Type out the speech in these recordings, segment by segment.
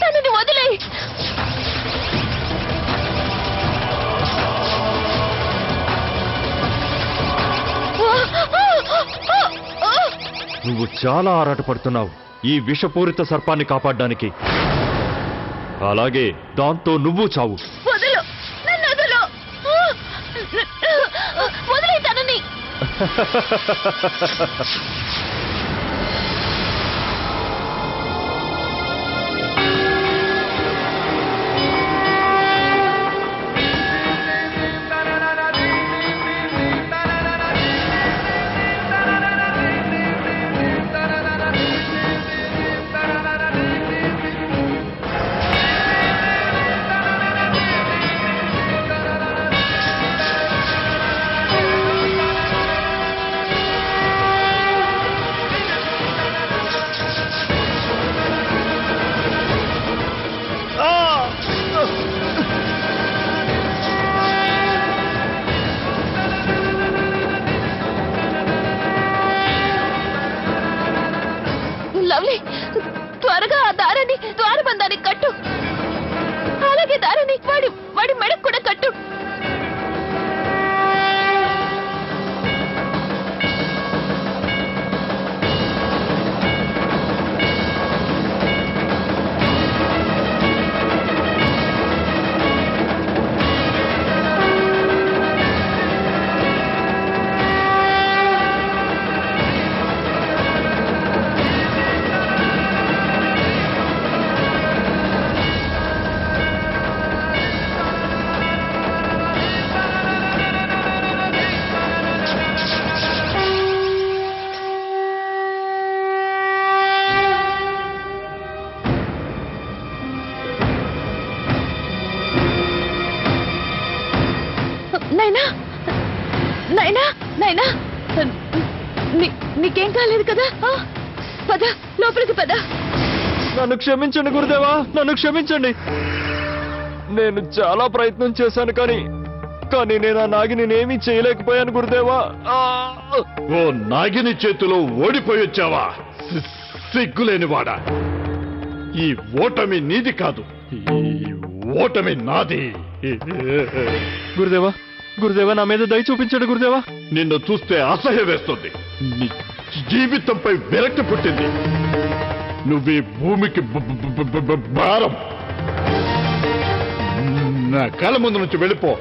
తనని వదిలేయ్. నువ్వు చాలా ఆరాటపడుతున్నావు ఈ విషపూరిత సర్పాన్ని కాపాడడానికి. అలాగే దాంతో నువ్వు చావు. వదలు, నన్ను వదలు, వదిలే తనని. లవ్లీ, త్వరగా ఆ దారాన్ని ద్వారబంధానికి కట్టు. అలాగే దారాన్ని వాడి మెడకు కూడా కట్టు. నైనా, నైనా, నైనా, నీకేం కాలేదు కదా? పద, లోపలికి పద. నన్ను క్షమించండి గురుదేవా, నన్ను క్షమించండి. నేను చాలా ప్రయత్నం చేశాను కానీ నేను ఆ నాగిని ఏమీ చేయలేకపోయాను గురుదేవా. ఓ నాగిని చేతిలో ఓడిపోయి వచ్చావా? సిగ్గులేనివాడా! ఈ ఓటమి నీది కాదు, ఈ ఓటమి నాది. గురుదేవా, గురుదేవా, నా మీద దయ చూపించండి గురుదేవా. నిన్ను చూస్తే అసహ్యం వేస్తుంది. నీ జీవితంపై విరక్తి పుట్టింది. నువ్వు ఈ భూమికి భారం. నా కళ్ళ ముందు నుంచి వెళ్ళిపో.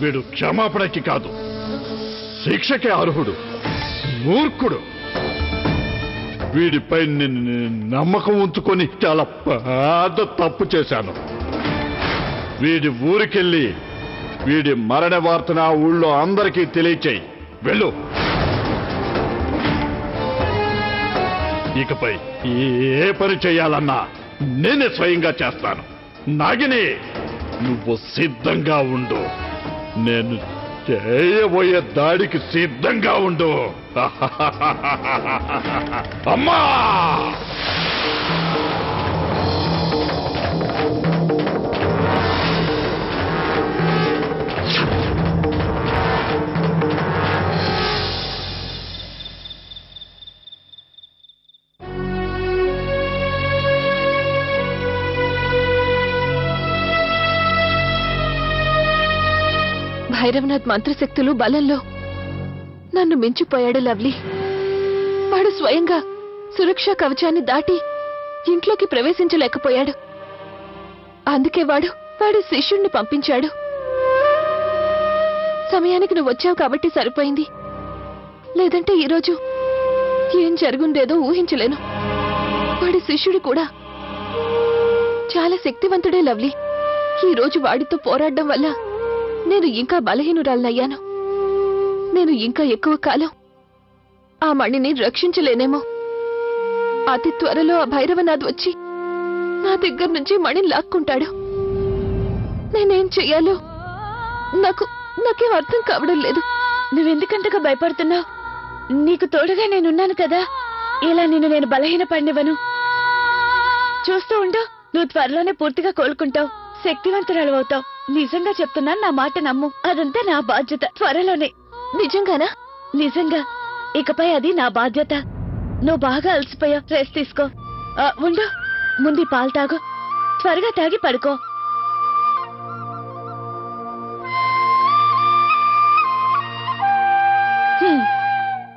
వీడు క్షమాపణకి కాదు, శిక్షకే అర్హుడు. మూర్ఖుడు. వీడిపై నమ్మకం ఉంచుకొని చాలా పెద్ద తప్పు చేశాను. వీడి ఊరికెళ్ళి వీడి మరణ వార్తను ఆ ఊళ్ళో అందరికీ తెలియచేయి. వెళ్ళు. ఇకపై ఏ పని చేయాలన్నా నేనే స్వయంగా చేస్తాను. నాగిని, నువ్వు సిద్ధంగా ఉండు. నేను చేయబోయే దాడికి సిద్ధంగా ఉండు. అమ్మా! భైరవనాథ్ మంత్రశక్తులు బలంలో నన్ను మించిపోయాడు లవ్లీ. వాడు స్వయంగా సురక్షా కవచాన్ని దాటి ఇంట్లోకి ప్రవేశించలేకపోయాడు. అందుకే వాడి శిష్యుణ్ణి పంపించాడు. సమయానికి నువ్వు వచ్చావు కాబట్టి సరిపోయింది. లేదంటే ఈరోజు ఏం జరుగుండేదో ఊహించలేను. వాడి శిష్యుడు కూడా చాలా శక్తివంతుడే లవ్లీ. ఈరోజు వాడితో పోరాడడం వల్ల నేను ఇంకా బలహీనురాలనయ్యాను. నేను ఇంకా ఎక్కువ కాలం ఆ మణిని రక్షించలేనేమో. అతి త్వరలో ఆ భైరవనాథ్ వచ్చి నా దగ్గర నుంచి మణిని లాక్కుంటాడు. నేనేం చెయ్యాలో నాకేం అర్థం కావడం లేదు. నువ్వెందుకంతగా భయపడుతున్నావు? నీకు తోడుగా నేనున్నాను కదా. ఇలా నేను బలహీన పడినివ్వను. చూస్తూ ఉండు, నువ్వు త్వరలోనే పూర్తిగా కోలుకుంటావు, శక్తివంతురాలు అవుతావు. నిజంగా చెప్తున్నాను, నా మాట నమ్ము. అదంతా నా బాధ్యత. త్వరలోనే. నిజంగానా? నిజంగా. ఇకపై అది నా బాధ్యత. నువ్వు బాగా అలసిపోయావు, రెస్ట్ తీసుకో. ఉండు, ముందు ఈ పాలు తాగు. త్వరగా తాగి పడుకో.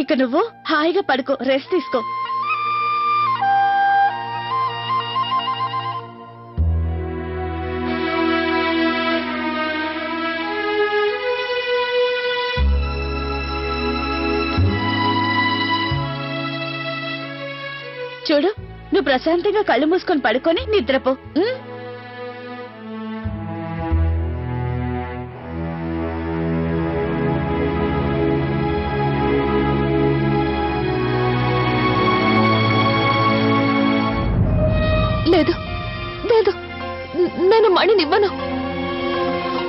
ఇక నువ్వు హాయిగా పడుకో, రెస్ట్ తీసుకో. చూడు, నువ్వు ప్రశాంతంగా కళ్ళు మూసుకొని పడుకొని నిద్రపో. లేదు లేదు, నేను మణినివ్వను.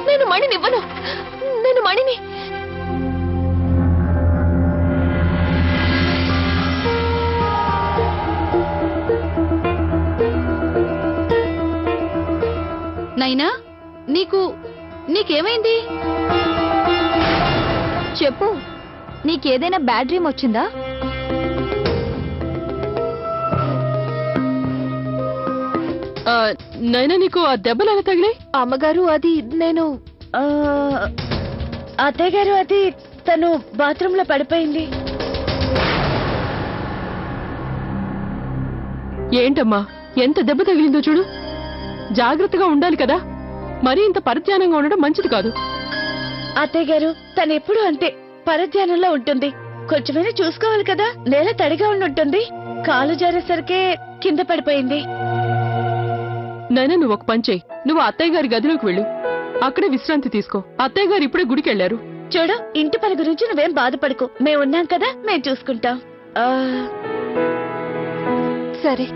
నేను మణినివ్వను. నేను మణిని నైనా, నీకేమైంది? చెప్పు. నీకేదైనా బ్యాడ్ డ్రీమ్ వచ్చిందా? నైనా, నీకు ఆ దెబ్బలు ఎలా తగిలాయి? అమ్మగారు, అది నేను అత్తయ్య గారు, అది తను బాత్రూంలో పడిపోయింది. ఏంటమ్మా, ఎంత దెబ్బ తగిలిందో చూడు. జాగ్రత్తగా ఉండాలి కదా. మరీ ఇంత పరిధ్యానంగా ఉండడం మంచిది కాదు. అత్తయ్య గారు, తను ఎప్పుడు అంతే పరధ్యానంలో ఉంటుంది. కొంచెమైనా చూసుకోవాలి కదా. నేల తడిగా ఉండుంటుంది, కాలు జారేసరికే కింద పడిపోయింది. నైనా, నువ్వు ఒక పని చెయ్యి. నువ్వు అత్తయ్య గారి గదిలోకి వెళ్ళు, అక్కడే విశ్రాంతి తీసుకో. అత్తయ్య గారు ఇప్పుడే గుడికి వెళ్లారు. చూడు, ఇంటి పని గురించి నువ్వేం బాధపడకు. మేమున్నాం కదా, మేము చూసుకుంటాం. సరే.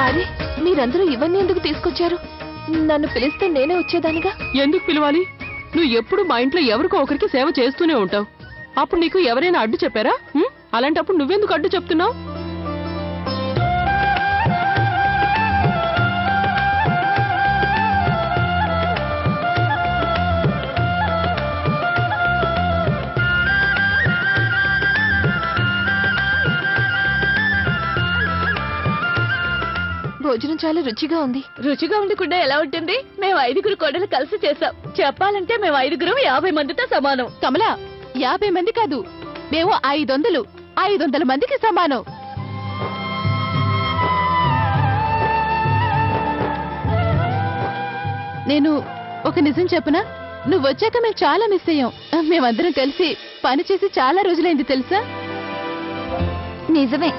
అరే, మీరందరూ ఇవన్నీ ఎందుకు తీసుకొచ్చారు? నన్ను పిలిస్తే నేనే వచ్చేదానిగా. ఎందుకు పిలవాలి? నువ్వు ఎప్పుడు మా ఇంట్లో ఎవరికో ఒకరికి సేవ చేస్తూనే ఉంటావు. అప్పుడు నీకు ఎవరైనా అడ్డు చెప్పారా? అలాంటప్పుడు నువ్వెందుకు అడ్డు చెప్తున్నావు? భోజనం చాలా రుచిగా ఉంది. రుచిగా ఉండకుండా ఎలా ఉంటుంది? మేము 5 కోడలు కలిసి చేసాం. చెప్పాలంటే మేము 5 50 మందితో సమానం. కమలా, 50 మంది కాదు, మేము 500 మందికి సమానం. నేను ఒక నిజం చెప్పనా? నువ్వు వచ్చాక మేము చాలా మిస్ అయ్యాం. మేమందరం కలిసి పని చేసి చాలా రోజులైంది తెలుసా? నిజమే.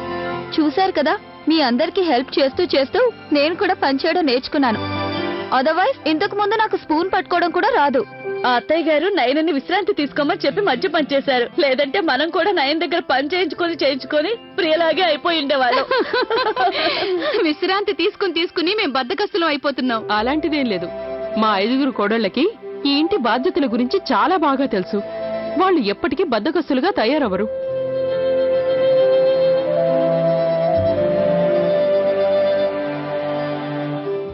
చూశారు కదా, మీ అందరికీ హెల్ప్ చేస్తూ చేస్తూ నేను కూడా పనిచేయడం నేర్చుకున్నాను. అదర్వైజ్ ఇంతకు ముందు నాకు స్పూన్ పట్టుకోవడం కూడా రాదు. ఆ అత్తయ్య గారు నయనని విశ్రాంతి తీసుకోమని చెప్పి మధ్య పని చేశారు. లేదంటే మనం కూడా నయన్ దగ్గర పని చేయించుకొని ప్రియలాగే అయిపోయి ఉండేవాళ్ళం. విశ్రాంతి తీసుకుని మేము బద్దకస్తులం అయిపోతున్నాం. అలాంటిదేం లేదు. మా 5 కోడళ్ళకి ఈ ఇంటి బాధ్యతల గురించి చాలా బాగా తెలుసు. వాళ్ళు ఎప్పటికీ బద్దకస్తులుగా తయారవరు.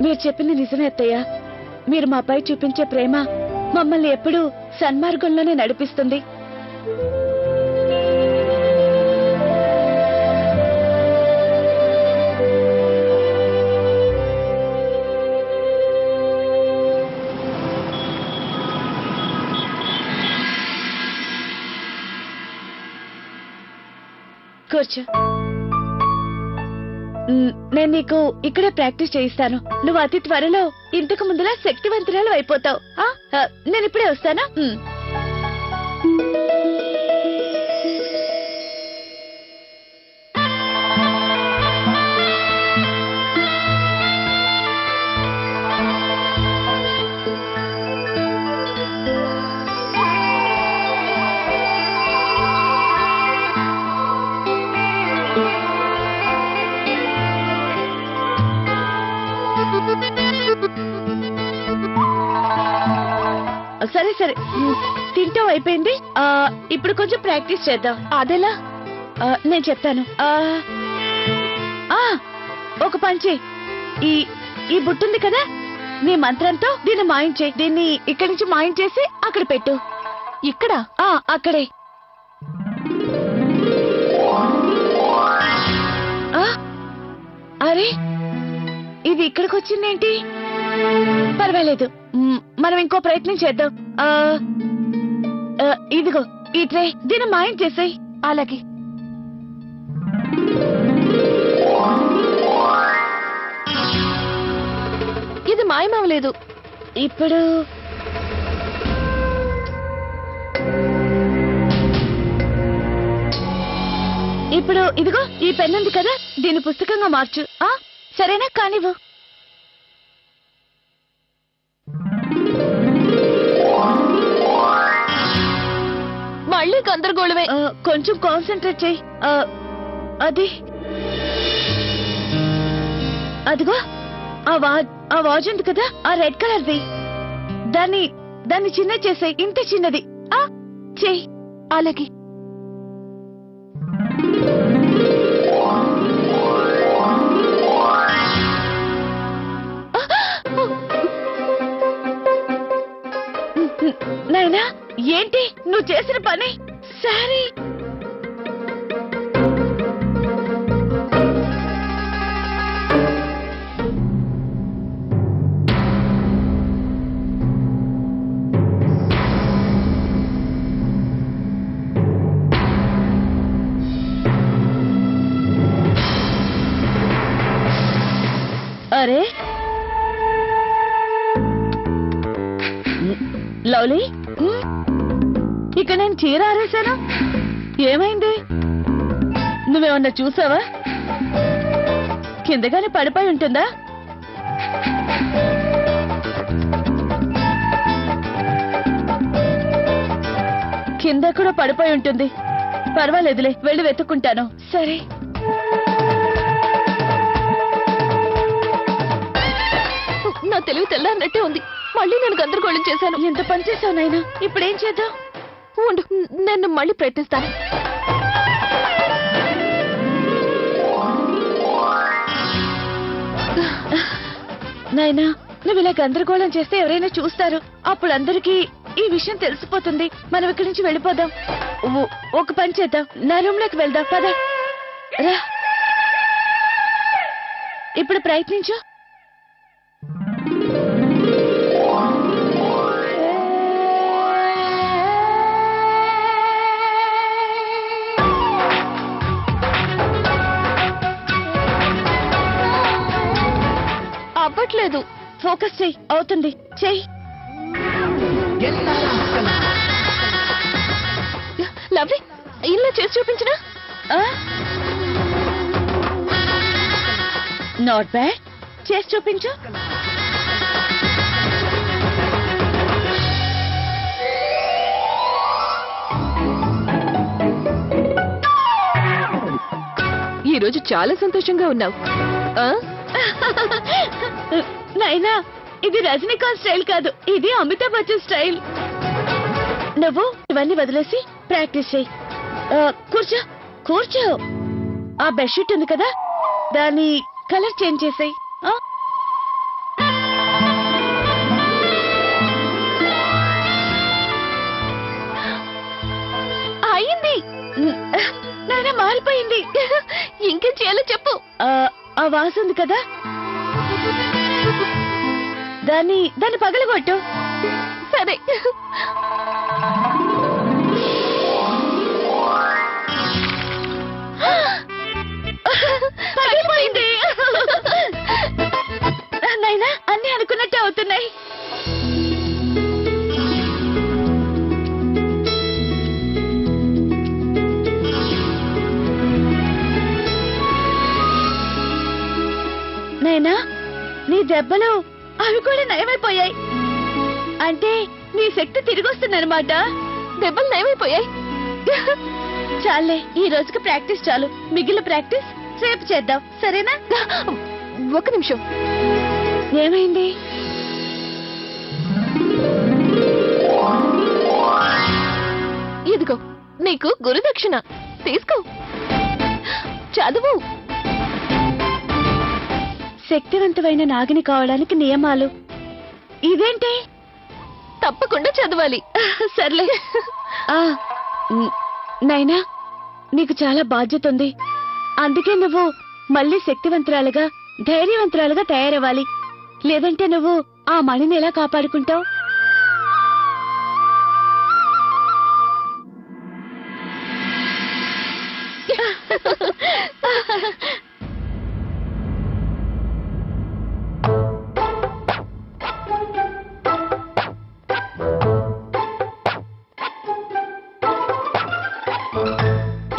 మీరు చెప్పింది నిజమే అత్తయ్య. మీరు మాపై చూపించే ప్రేమ మమ్మల్ని ఎప్పుడూ సన్మార్గంలోనే నడిపిస్తుంది. కూర్చో. నేను నీకు ఇక్కడే ప్రాక్టీస్ చేయిస్తాను. నువ్వు అతి త్వరలో ఇంతకు ముందులా శక్తివంతురాలు అయిపోతావు. నేను ఇప్పుడే వస్తానా? సరే సరే తింటాం అయిపోయింది. ఇప్పుడు కొంచెం ప్రాక్టీస్ చేద్దాం. అదెలా? నేను చెప్తాను. ఒక పని చెయ్యి. ఈ బుట్టుంది కదా, నీ మంత్రంతో దీన్ని మాయించే. దీన్ని ఇక్కడి నుంచి మాయించేసి అక్కడ పెట్టు. ఇక్కడ? అక్కడే. అరే, ఇది ఇక్కడికి వచ్చిందేంటి? పర్వాలేదు, మనం ఇంకో ప్రయత్నం చేద్దాం. ఇదిగో ఈ ట్రే, దీన్ని మాయం చేసాయి. అలాగే. ఇది మాయమవలేదు. ఇప్పుడు ఇదిగో ఈ పెన్ ఉంది కదా, దీన్ని పుస్తకంగా మార్చు. సరేనా? కానివ్వు. మళ్ళీ గందరగోళమే. కొంచెం కాన్సన్ట్రేట్ చెయ్యి. అదిగో ఆ వాచ్ ఉంది కదా, ఆ రెడ్ కలర్ది. దాన్ని చిన్న చేసాయి. ఇంత చిన్నది చెయ్యి. అలాగే. నాయనా, ఏంటి నువ్వు చేసిన పని? సరే, అరే లవ్లీ, ఇక నేను చీర ఆరేశాను. ఏమైంది? నువ్వేమన్నా చూసావా? కిందగానే పడిపోయి ఉంటుందా? కింద కూడా పడిపోయి ఉంటుంది. పర్వాలేదులే, వెళ్ళి వెతుక్కుంటాను. సరే. నా తెలివి తెల్లారన్నట్టే ఉంది. మళ్ళీ నేను గందరగోళం చేశాను. ఎంత పని చేశావు నాయనా? ఇప్పుడేం చేద్దాం? ఉండు, నేను మళ్ళీ ప్రయత్నిస్తాను. నాయనా, నువ్వు ఇలా గందరగోళం చేస్తే ఎవరైనా చూస్తారు. అప్పుడు అందరికీ ఈ విషయం తెలిసిపోతుంది. మనం ఇక్కడి నుంచి వెళ్ళిపోదాం. ఒక పని చేద్దాం, నా రూమ్ లోకి వెళ్దాం. పద రా. ఇప్పుడు ప్రయత్నించు. అవ్వట్లేదు. ఫోకస్ చెయ్యి. అవుతుంది, చెయ్యి. లవ్లీ, ఇలా చేసి చూపించనా? Not bad. చేసి చూపించు. ఈ రోజు చాలా సంతోషంగా ఉన్నావు. నైనా, ఇది రజనీకాంత్ స్టైల్ కాదు, ఇది అమితాబ్ బచ్చన్ స్టైల్. నువ్వు ఇవన్నీ వదిలేసి ప్రాక్టీస్ చెయ్యి. కూర్చో కూర్చో. ఆ బెడ్షీట్ ఉంది కదా, దాని కలర్ చేంజ్ చేసాయి. అయింది. నాయనా, మారిపోయింది. ఇంకేం చేయాలో చెప్పు. ఆ వాస ఉంది కదా, దాన్ని పగలగొట్టు. సరే. పగిలిపోయింది. నైనా, అన్ని అనుకున్నట్టే అవుతున్నాయి. నైనా, నీ దెబ్బలు అవి కూడా నయమైపోయాయి. అంటే నీ శక్తి తిరిగి వస్తుందన్నమాట. దెబ్బలు నయమైపోయాయి. చాలే, ఈ రోజుకి ప్రాక్టీస్ చాలు. మిగిలిన ప్రాక్టీస్ రేపు చేద్దాం, సరేనా? ఒక నిమిషం. ఏమైంది? నీకు గురుదక్షిణ తీసుకో, చదువు. శక్తివంతమైన నాగిని కావడానికి నియమాలు ఇదేంటి? తప్పకుండా చదవాలి. సర్లే. నైనా, నీకు చాలా బాధ్యత ఉంది. అందుకే నువ్వు మళ్ళీ శక్తివంతురాలుగా, ధైర్యవంతురాలుగా తయారవ్వాలి. లేదంటే నువ్వు ఆ మణిని ఎలా కాపాడుకుంటావు?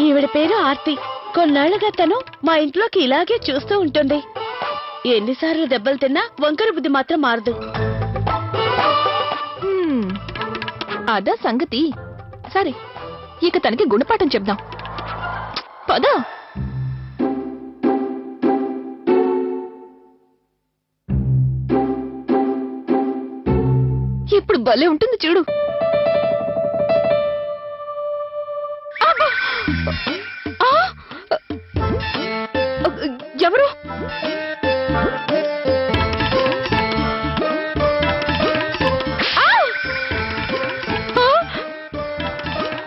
ఈవిడ పేరు ఆర్తి. కొన్నాళ్లుగా తను మా ఇంట్లోకి ఇలాగే చూస్తూ ఉంటుంది. ఎన్నిసార్లు దెబ్బలు తిన్నా వంకర బుద్ధి మాత్రం మారదు. అదా సంగతి. సరే, ఇక తనకి గుణపాఠం చెప్దాం. పదా. ఇప్పుడు భలే ఉంటుంది చూడు. ఎవరు?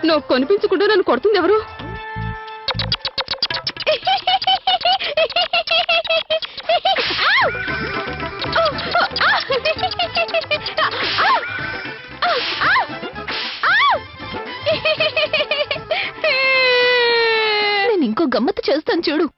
నువ్వు కనిపించకుండా నన్ను కొడుతుంది ఎవరు? నేను ఇంకో గమ్మత్తు చేస్తాను చూడు.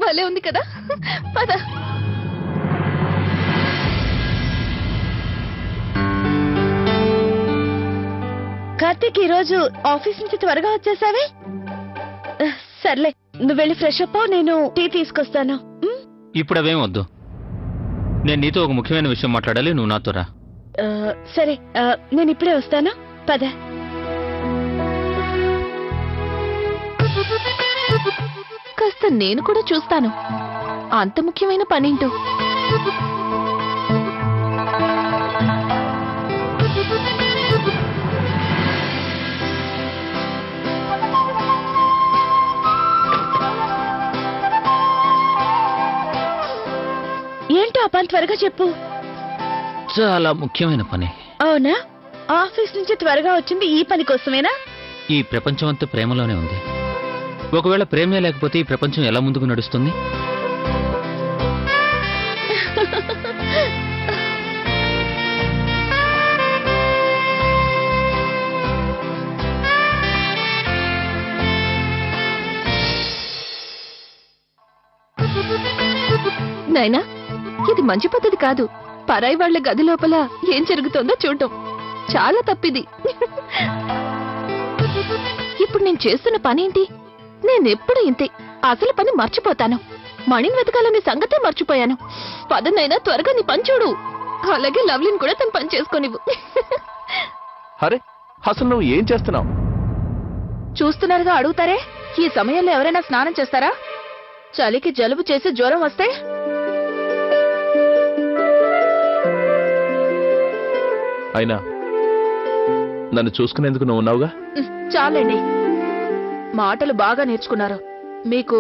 భలే ఉంది కదా. పద. కార్తీక్, ఈ రోజు ఆఫీస్ నుంచి త్వరగా వచ్చేసావే. సర్లే, నువ్వు వెళ్ళి ఫ్రెష్ అప్. నేను టీ తీసుకొస్తాను. ఇప్పుడు అవేం వద్దు. నేను నీతో ఒక ముఖ్యమైన విషయం మాట్లాడాలి. నువ్వు నాతో రా. సరే, నేను ఇప్పుడే వస్తాను. పద. కాస్త నేను కూడా చూస్తాను అంత ముఖ్యమైన పనేంటో. ఏంటో ఆ పని త్వరగా చెప్పు. చాలా ముఖ్యమైన పని. అవునా? ఆఫీస్ నుంచి త్వరగా వచ్చింది ఈ పని కోసమేనా? ఈ ప్రపంచం అంతా ప్రేమలోనే ఉంది. ఒకవేళ ప్రేమే లేకపోతే ఈ ప్రపంచం ఎలా ముందుకు నడుస్తుంది? నైనా, ఇది మంచి పద్ధతి కాదు. పరాయి వాళ్ల గది లోపల ఏం జరుగుతోందో చూడటం చాలా తప్పిది. ఇప్పుడు నేను చేస్తున్న పనేంటి? నేనెప్పుడు ఇంతే. అసలు పని మర్చిపోతాను. మణిని వెతకాలనే సంగతే మర్చిపోయాను. పదనైనా త్వరగా నీ పని చూడు. అలాగే లవ్లీని కూడా తను పని చేసుకోనివ్వు. అరే, అసలు నువ్వు ఏం చేస్తున్నావు? చూస్తున్నారుగా, అడుగుతారే. ఈ సమయంలో ఎవరైనా స్నానం చేస్తారా? చలికి జలుబు చేసి జ్వరం వస్తే? అయినా నన్ను చూసుకునేందుకు నువ్వు ఉన్నావుగా. చాలండి, మాటలు బాగా నేర్చుకున్నారు. మీకు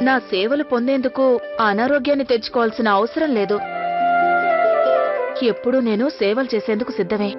నా సేవలు పొందేందుకు అనారోగ్యాన్ని తెచ్చుకోవాల్సిన అవసరం లేదు. ఎప్పుడూ నేను సేవలు చేసేందుకు సిద్ధమే.